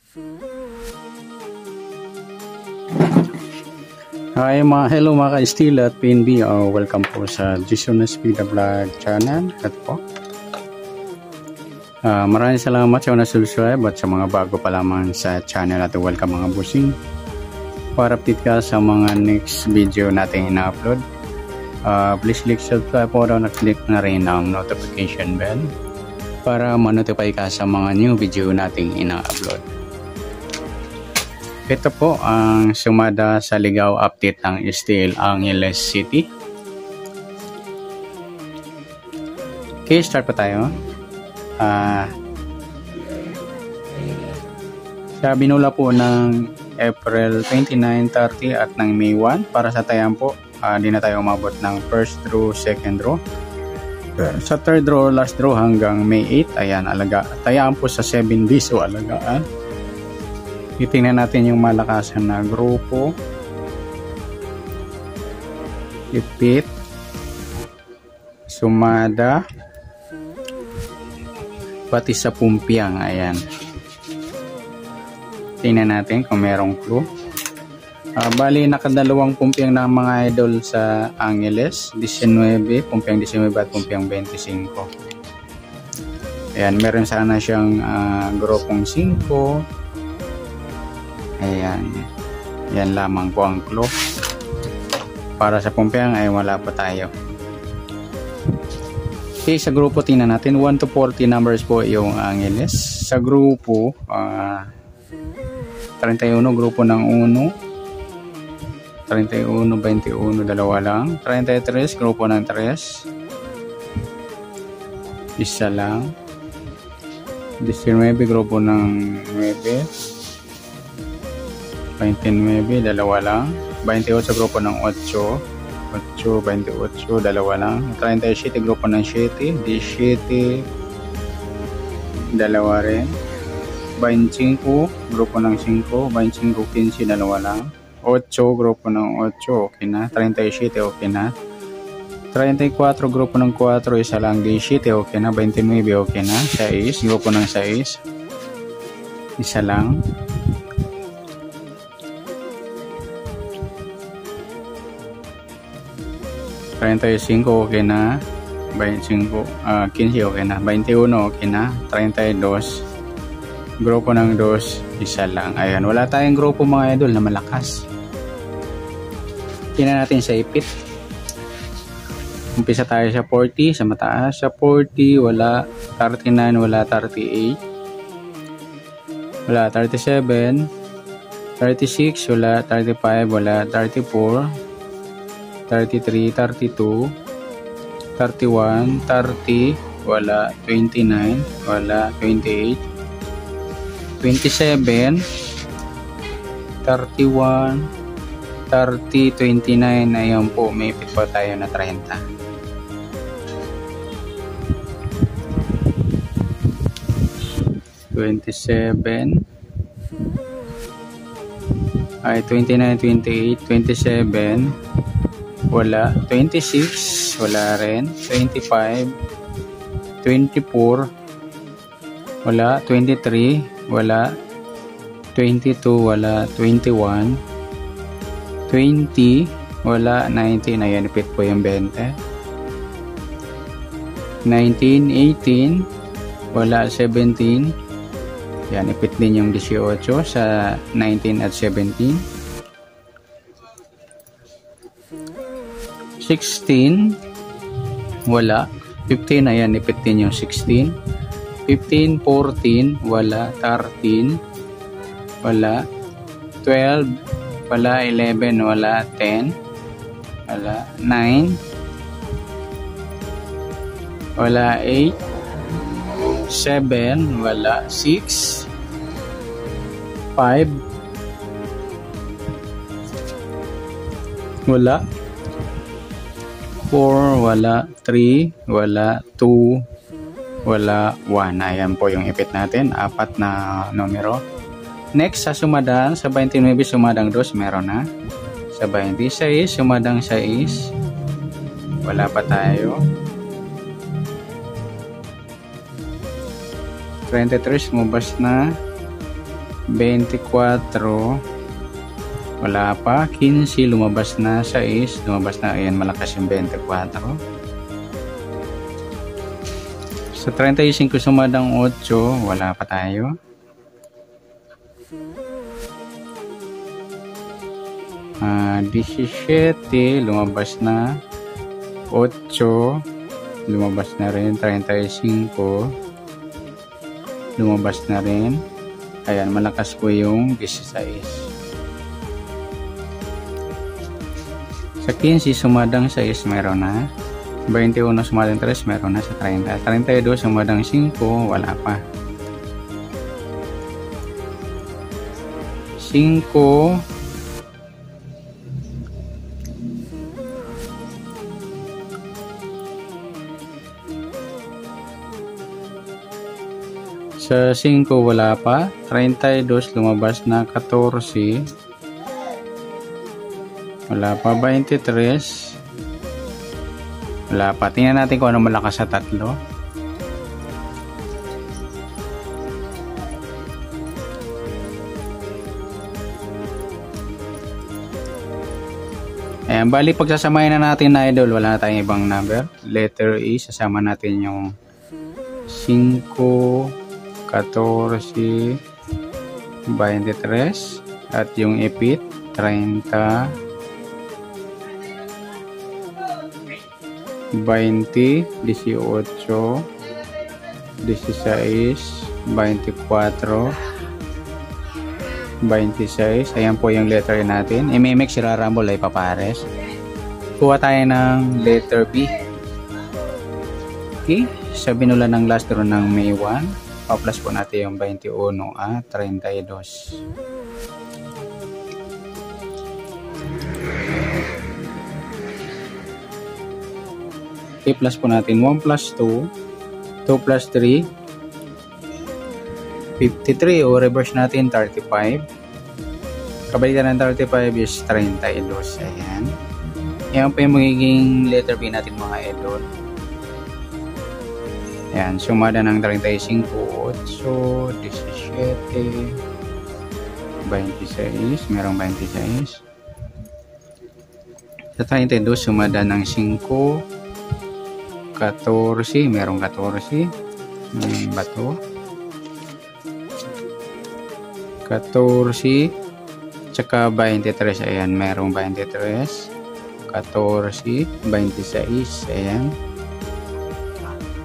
Hi hello mga ka-steel at PNB. Welcome po sa Jason Espida Vlog channel. At po, maraming salamat sa mga subscribe at sa mga bago pa lamang sa channel, at welcome mga busing para update ka sa mga next video natin ina-upload. Please click subscribe po at click na rin ang notification bell para ma-notify ka sa mga new video nating ina-upload. Ito po ang sumada sa ligaw update ng Steel Angeles City. Okay, start pa tayo. Sa binula po ng April 29, 30 at ng May 1 para sa tayan po, di na tayo umabot ng first draw, second draw. Sa third draw, last draw hanggang May 8, ayan, tayaan po sa 7 days o alagaan. Titingnan natin yung malakasan na grupo, ipit, sumada, pati sa pumpiang. Ayan, tingnan natin kung merong clue. Bali nakadalawang pumpiang na mga idol sa Angeles, 19, pumpiang 19 at pumpiang 25. Ayan, meron sana siyang grupong 5. Ayan, yan lamang po ang clue. Para sa pumpiang ay wala pa tayo. Okay, sa grupo tingnan natin, 1 to 40 numbers po yung Angeles. Sa grupo 31, grupo ng 1, 31, 21, dalawa lang. 33, grupo ng 3, isa lang. 19, grupo ng 9, 29, dalawa lang. 28, grupo ng 8, 28, dalawa lang. 37, grupo ng 7, 17, dalawa rin. 25, grupo ng 5, 25, 15, dalawa lang. 8, grupo ng 8, okay na. 37, okay na. 34, grupo ng 4, isa lang. 17, okay na. 29, okay na. 6, grupo ng 6, isa lang. 35, okay na. 25, 15, okay na. 21, okay na. 32, grupo ng 2, isa lang. Ayan, wala tayong grupo mga idol na malakas. Tingnan natin sa ipit. Umpisa tayo sa 40, sa mataas. Sa 40, wala. 39, wala. 38, wala. 37, 36, wala. 35, wala. 34, 33, 32, 31, 30, wala. 29, wala. 28, 27, 31, 30, 29. Ayan po, may ipit po tayo na 30. Ay, 29, 28, 27, wala. 26, wala rin. 25, 24, wala. 23, wala. 22, wala. 21, 20, wala. 19, ayan, ipit po yung 20. 19, 18, wala. 17, yan, ipit din yung 18 sa 19 at 17. 16, wala. 15, ayan, ipit din yung 16. 15, 14, wala. 13, wala. 12, wala. 11, wala. 10, wala. 9, wala. 8, 7, wala. 6, 5, wala. 4, wala. 3, wala. 2, wala. 1. Ayan po yung ipit natin, 4 na numero. Next, sa sumadang, sa 29, sumadang 2, meron na. Sa 26, sumadang 6, wala pa tayo. 33, sumubas na. 24, wala pa. 15, lumabas na. 6, lumabas na. Ayan, malakas yung 24. Sa 35 sumadang 8, wala pa tayo. Ah, 17, lumabas na. 8, lumabas na rin. 35, lumabas na rin. Ayan, malakas po yung 16. Sa 15, sumadang 6, meron na. 21, sumadang 3, meron na sa 30. 32, sumadang 5, wala pa. 5, sa 5 wala pa. 32, lumabas na. 14, wala pa. 23, wala pa. Tingnan natin kung ano malakas sa 3. Ayan, bali pagsasamahin na natin na idol, wala na tayong ibang number. Letter E, sasama natin yung 5, 14, 23 at yung ipit 30, 20, 18, 16, 24, 26. Ayan po yung letter natin. I-mix, irarambol ay papares. Kuha tayo ng letter B. Okay, sa binulan ng last row ng May 1, pa-plus po natin yung 21 at 32. Okay, plus po natin 1 plus 2, 2 plus 3, 53, o reverse natin 35. Kabalikan ng 35 is 32. Ayan. Yan po yung magiging letter B natin mga idol. Ayan, sumada ng 35, 8, 17, 26, merong 26. Sa 32, sumada ng 5, 14, merong 14. Bato. 14, tsaka 23, ayan, merong 23. 14, 26, ayan.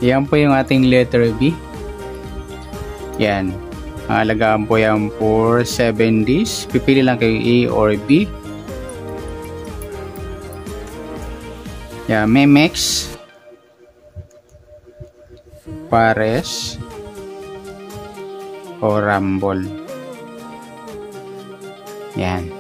Yan po yung ating letter B. Yan. Ang alagaan po yan for 7 days. Pipili lang kayo A or B. Yan. May mix, pares, o rumble. Yan.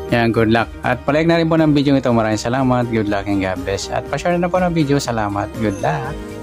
Yan, good luck. At palike na rin po ng video ito. Maraming salamat. Good luck and God bless. At pa-share na po ng video. Salamat. Good luck.